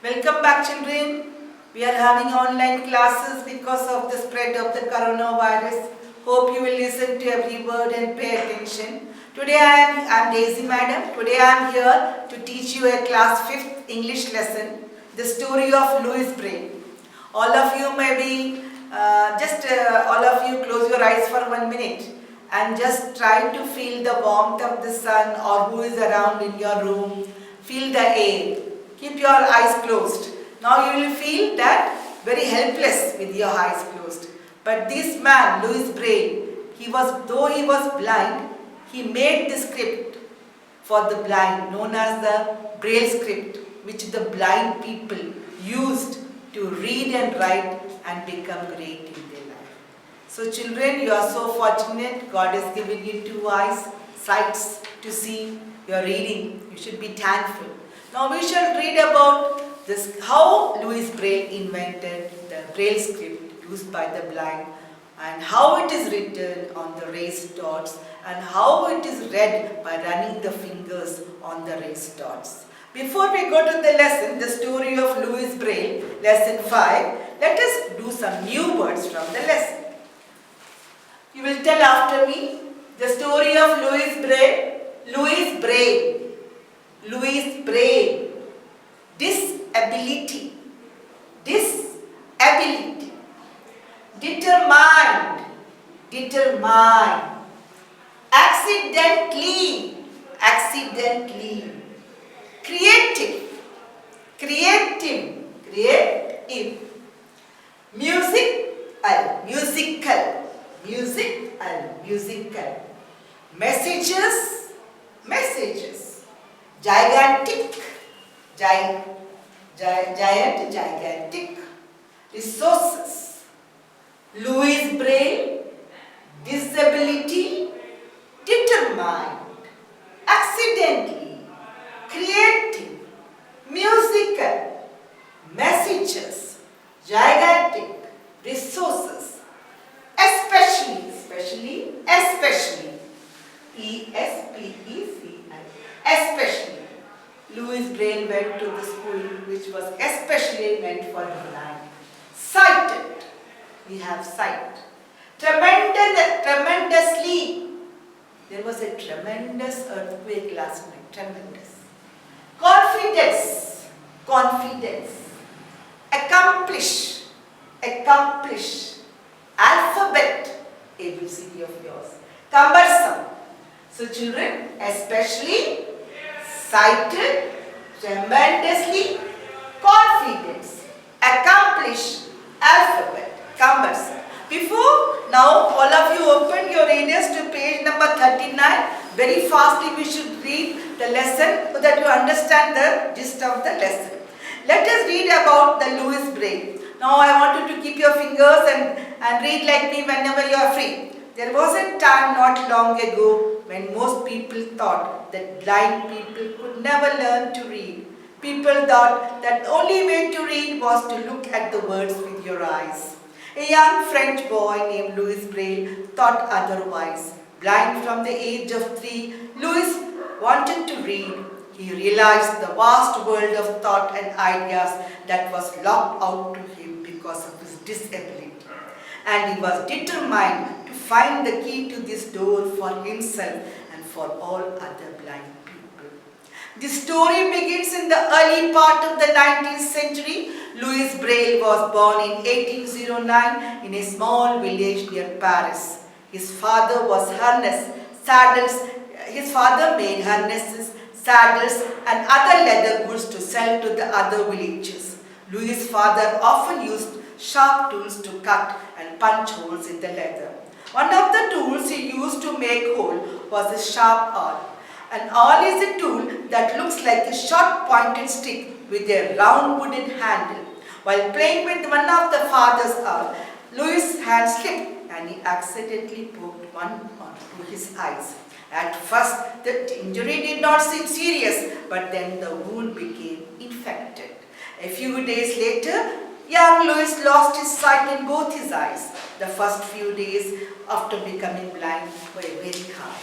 Welcome back, children. We are having online classes because of the spread of the coronavirus. Hope you will listen to every word and pay attention. Today I am Daisy Madam. Today I am here to teach you a class 5th English lesson, the story of Louis Braille. All of you may be, all of you close your eyes for 1 minute and just try to feel the warmth of the sun or who is around in your room. Feel the air. Keep your eyes closed. Now you will feel that very helpless with your eyes closed. But this man, Louis Braille, though he was blind, he made the script for the blind, known as the Braille script, which the blind people used to read and write and become great in their life. So children, you are so fortunate. God has given you 2 eyes, sights to see. You are reading. You should be thankful. Now we shall read about this, how Louis Braille invented the Braille script used by the blind, and how it is written on the raised dots, and how it is read by running the fingers on the raised dots. Before we go to the lesson, the story of Louis Braille, lesson 5, let us do some new words from the lesson. You will tell after me the story of Louis Braille. Louis Braille. Louis Braille. Disability. Disability. Determined. Determined. Accidentally. Accidentally. Creative. Creative. Creative. Musical. Musical. Musical. Musical. Messages. Messages. Gigantic. Giant. Gigantic. Resources. Louis Braille. Disability. Determined. Accidentally. Creative. Musical. Messages. Gigantic. Resources. Especially. Especially. Especially. E-S-P-E-C-I. Especially. Louis Braille went to the school which was especially meant for the blind. Sighted. We have sight. Tremendously. There was a tremendous earthquake last night. Tremendous. Confidence. Confidence. Accomplish. Accomplish. Alphabet. ABCD of yours. Cumbersome. So children, especially, sighted, tremendously, confidence, accomplish, alphabet, cumbersome. Before now, all of you open your readers to page number 39. Very fastly we should read the lesson so that you understand the gist of the lesson. Let us read about the Louis Braille. Now I want you to keep your fingers and read like me whenever you are free. There was a time not long ago when most people thought that blind people could never learn to read. People thought that the only way to read was to look at the words with your eyes. A young French boy named Louis Braille thought otherwise. Blind from the age of 3, Louis wanted to read. He realized the vast world of thought and ideas that was locked out to him because of his disability. And he was determined to find the key to this door for himself and for all other blind people. The story begins in the early part of the 19th century. Louis Braille was born in 1809 in a small village near Paris. His father made harnesses, saddles and other leather goods to sell to the other villagers. Louis' father often used sharp tools to cut and punch holes in the leather. One of the tools he used to make hole was a sharp awl. An awl is a tool that looks like a short pointed stick with a round wooden handle. While playing with one of the father's awl, Louis' hand slipped and he accidentally poked one onto his eyes. At first, the injury did not seem serious, but then the wound became infected. A few days later, young Louis lost his sight in both his eyes. The first few days after becoming blind were very hard.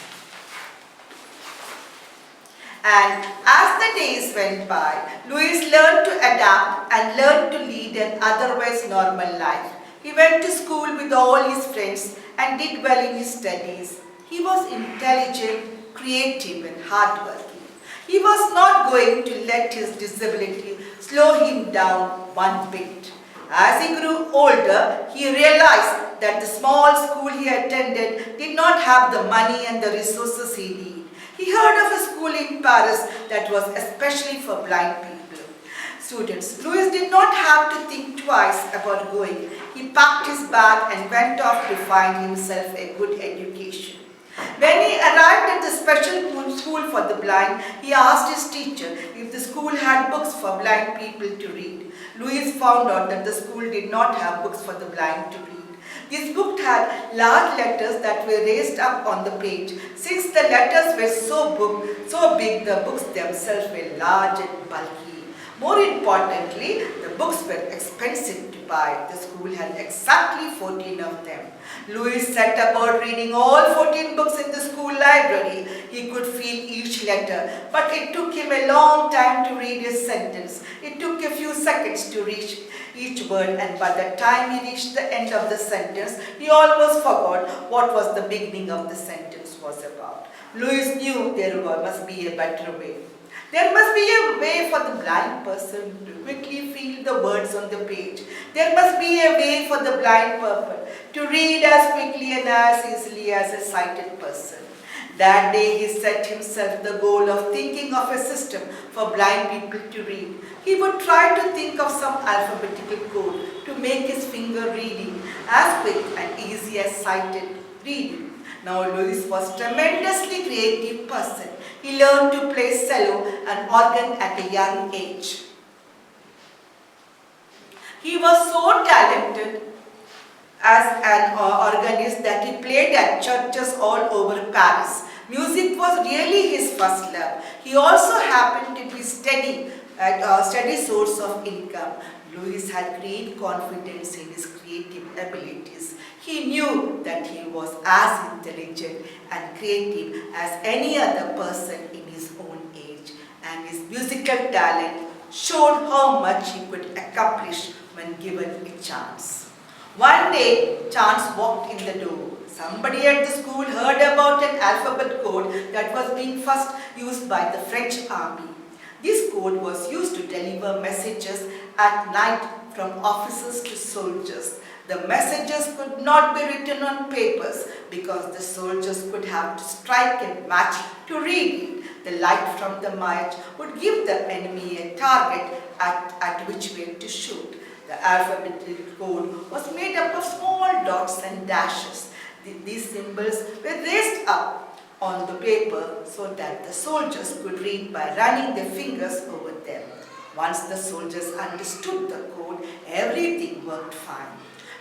And as the days went by, Louis learned to adapt and learned to lead an otherwise normal life. He went to school with all his friends and did well in his studies. He was intelligent, creative and hardworking. He was not going to let his disability slow him down one bit. As he grew older, he realized that the small school he attended did not have the money and the resources he needed. He heard of a school in Paris that was especially for blind people. Students, Louis did not have to think twice about going. He packed his bag and went off to find himself a good education. When he arrived at the special school for the blind, he asked his teacher if the school had books for blind people to read. Louis found out that the school did not have books for the blind to read. This book had large letters that were raised up on the page. Since the letters were so big, the books themselves were large and bulky. More importantly, the books were expensive to buy. The school had exactly 14 of them. Louis set about reading all 14 books in the school library. He could feel each letter, but it took him a long time to read his sentence. It took a few seconds to reach each word, and by the time he reached the end of the sentence, he almost forgot what was the beginning of the sentence was about. Louis knew there must be a better way. There must be a way for the blind person to quickly feel the words on the page. There must be a way for the blind person to read as quickly and as easily as a sighted person. That day he set himself the goal of thinking of a system for blind people to read. He would try to think of some alphabetical code to make his finger reading as quick and easy as sighted reading. Now Louis was a tremendously creative person. He learned to play cello and organ at a young age. He was so talented as an organist that he played at churches all over Paris. Music was really his first love. He also happened to be a steady source of income. Louis had great confidence in his creative abilities. He knew that he was as intelligent and creative as any other person in his own age, and his musical talent showed how much he could accomplish when given a chance. One day, Chance walked in the door. Somebody at the school heard about an alphabet code that was being first used by the French army. This code was used to deliver messages at night from officers to soldiers. The messages could not be written on papers because the soldiers could have to strike a match to read it. The light from the match would give the enemy a target at which way to shoot. The alphabetical code was made up of small dots and dashes. These symbols were raised up on the paper so that the soldiers could read by running their fingers over them. Once the soldiers understood the code, everything worked fine.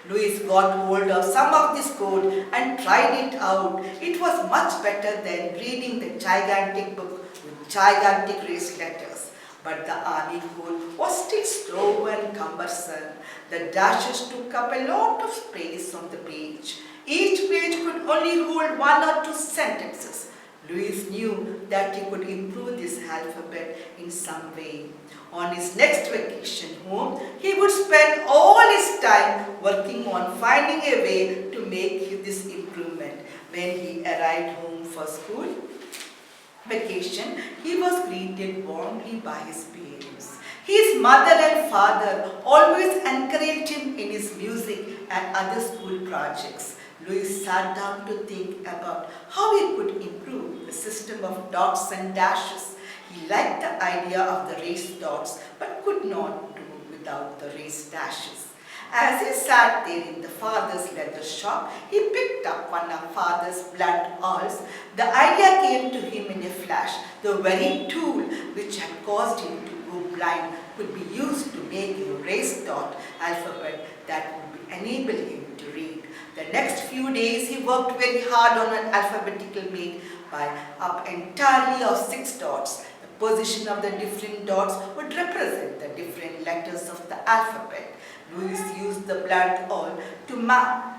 Louis got hold of some of this code and tried it out. It was much better than reading the gigantic book with gigantic raised letters. But the army code was still slow and cumbersome. The dashes took up a lot of space on the page. Each page could only hold one or two sentences. Louis knew that he could improve this alphabet in some way. On his next vacation home, he would spend all his time working on finding a way to make this improvement. When he arrived home for school vacation, he was greeted warmly by his parents. His mother and father always encouraged him in his music and other school projects. Louis sat down to think about how he could improve the system of dots and dashes. He liked the idea of the raised dots, but could not do without the raised dashes. As he sat there in the father's leather shop, he picked up one of father's blunt awls. The idea came to him in a flash. The very tool which had caused him to go blind could be used to make a raised dot alphabet that would enable him to read. The next few days he worked very hard on an alphabetical made up entirely of 6 dots. The position of the different dots would represent the different letters of the alphabet. Louis used the blunt awl to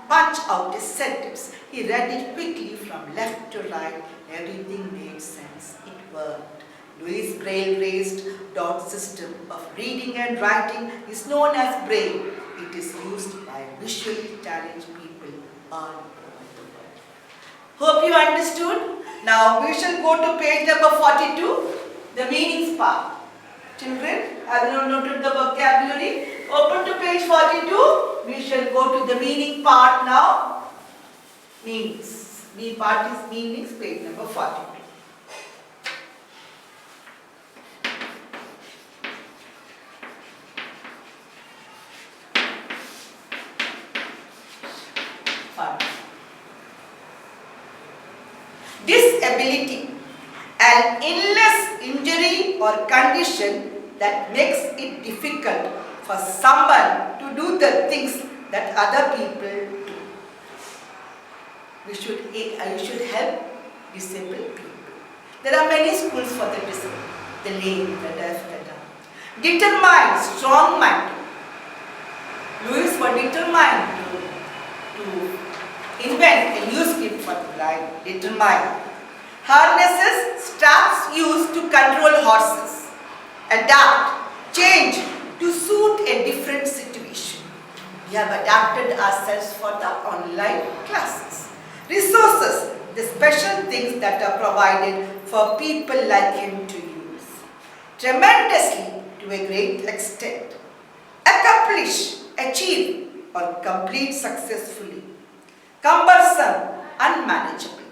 punch out a sentence. He read it quickly from left to right. Everything made sense. It worked. Louis Braille raised dot system of reading and writing is known as Braille. It is used by visually challenged people all over the world. Hope you understood. Now we shall go to page number 42, the meanings part. Children, have you noted the vocabulary? Open to page 42. We shall go to the meaning part now. Meanings. Meaning part is meanings, page number 42. Disability, an illness, injury or condition that makes it difficult for someone to do the things that other people do. You should help disabled people. There are many schools for the disabled, the lame, the deaf, the dumb. Determined, strong-minded. Louis was determined to invent a new scheme for the blind. Determined. Harnesses, straps used to control horses. Adapt, change to suit a different situation. We have adapted ourselves for the online classes. Resources, the special things that are provided for people like him to use. Tremendously, to a great extent. Accomplish, achieve or complete successfully. Cumbersome, unmanageable.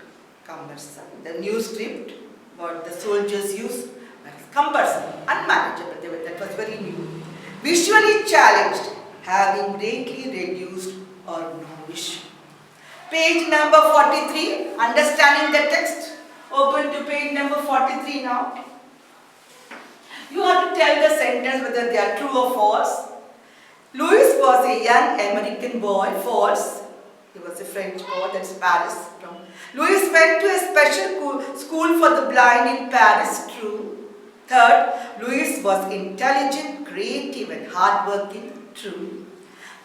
Cumbersome, the new script what the soldiers used. Cumbersome, unmanageable, that was very new. Visually challenged, having greatly reduced or no vision. Page number 43, understanding the text. Open to page number 43 now. You have to tell the sentence whether they are true or false. Louis was a young American boy. False. He was a French boy, that's Paris. Louis went to a special school for the blind in Paris. True. Third, Louis was intelligent, creative and hardworking. True.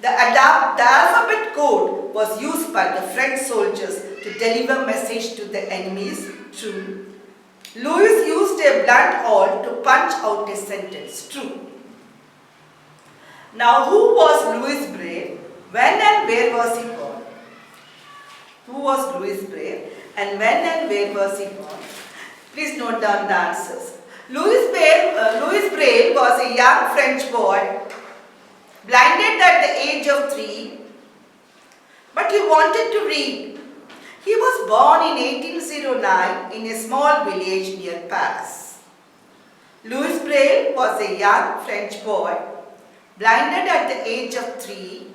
The alphabet code was used by the French soldiers to deliver message to the enemies. True. Louis used a blunt awl to punch out a sentence. True. Now, who was Louis Braille? When and where was he born? Who was Louis Braille? And when and where was he born? Please note down the answers. Louis Braille was a young French boy, blinded at the age of 3, but he wanted to read. He was born in 1809 in a small village near Paris. Louis Braille was a young French boy, blinded at the age of 3.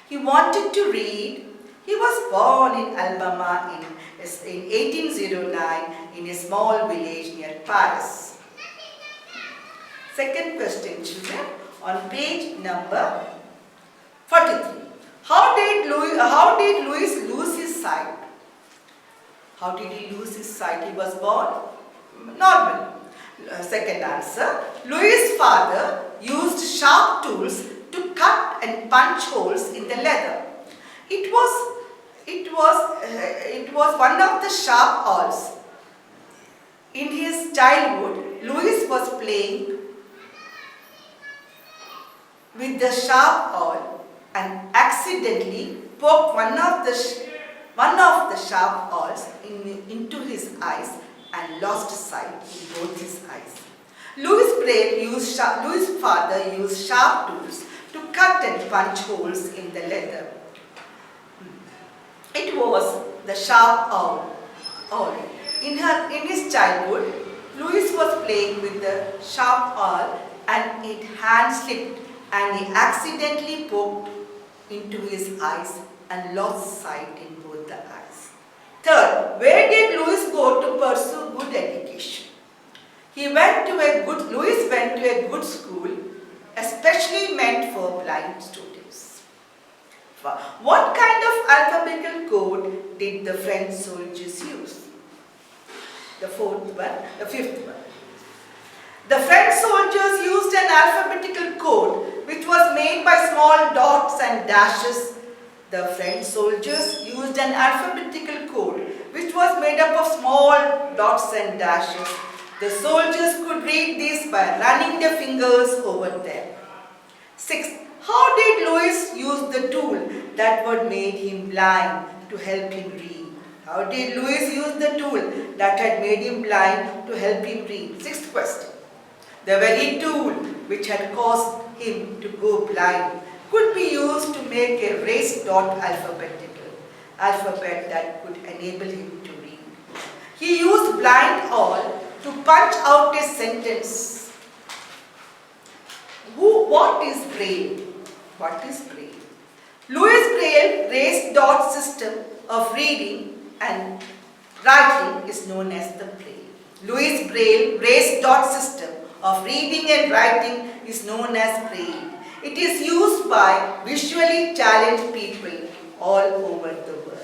He wanted to read. He was born in Alabama in 1809 in a small village near Paris. Second question, children, on page number 43. How did Louis lose his sight? How did he lose his sight? He was born normal. Second answer. Louis' father used sharp tools to cut and punch holes in the leather. It was one of the sharp awls. In his childhood, Louis was playing with the sharp awl and accidentally poked one of the sharp awls into his eyes and lost sight in both his eyes. Louis' father used sharp tools to cut and punch holes in the leather. It was the sharp owl. In his childhood, Louis was playing with the sharp owl and its hand slipped and he accidentally poked into his eyes and lost sight in both the eyes. Third, where did Louis go to pursue good education? Louis went to a good school, especially meant for blind students. What kind of alphabetical code did the French soldiers use? The fifth one. The French soldiers used an alphabetical code which was made by small dots and dashes. The French soldiers used an alphabetical code which was made up of small dots and dashes. The soldiers could read this by running their fingers over them. 6. How did Louis use the tool that would made him blind to help him read? How did Louis use the tool that had made him blind to help him read? Sixth question. The very tool which had caused him to go blind could be used to make a raised dot alphabet that could enable him to read. He used blind all to punch out a sentence. What is Braille? What is Braille? Louis Braille raised dot system of reading and writing is known as the Braille. Louis Braille raised dot system of reading and writing is known as Braille. It is used by visually challenged people all over the world.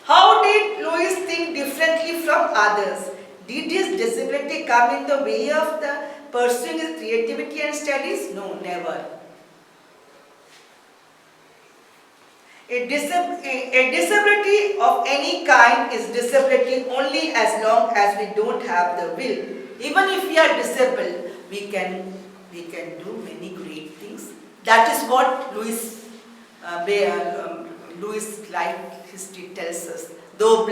How did Louis think differently from others? Did his disability come in the way of the pursuing his creativity and studies? No, never. A disability of any kind is disability only as long as we don't have the will. Even if we are disabled, we can do many great things. That is what Louis' life history tells us. Though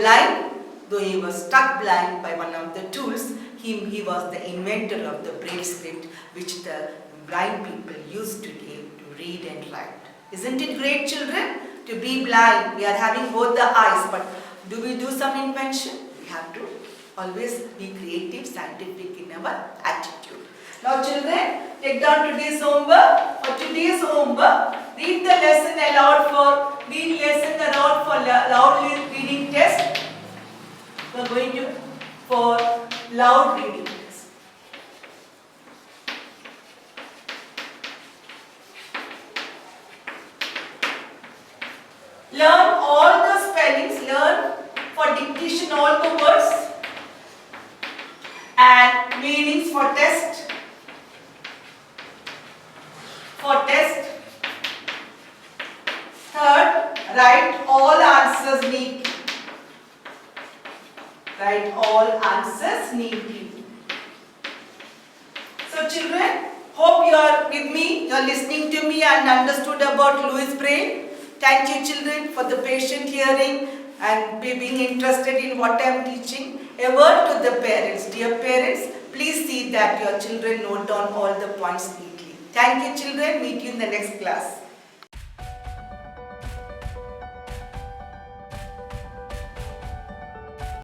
he was struck blind by one of the tools, he was the inventor of the Braille script, which the blind people use today to read and write. Isn't it great, children? To be blind, we are having both the eyes, but do we do some invention? We have to always be creative, scientific in our attitude. Now children, take down today's homework. For today's homework, read the lesson aloud for loud reading test. We are going to for loud reading test. Learn all the spellings, learn for dictation all the words and meanings for test. Third, write all answers neatly. So children, hope you are with me, you are listening to me and understood about Louis Braille. Thank you children for the patient hearing and being interested in what I am teaching. A word to the parents. Dear parents, please see that your children note down all the points neatly. Thank you children. Meet you in the next class.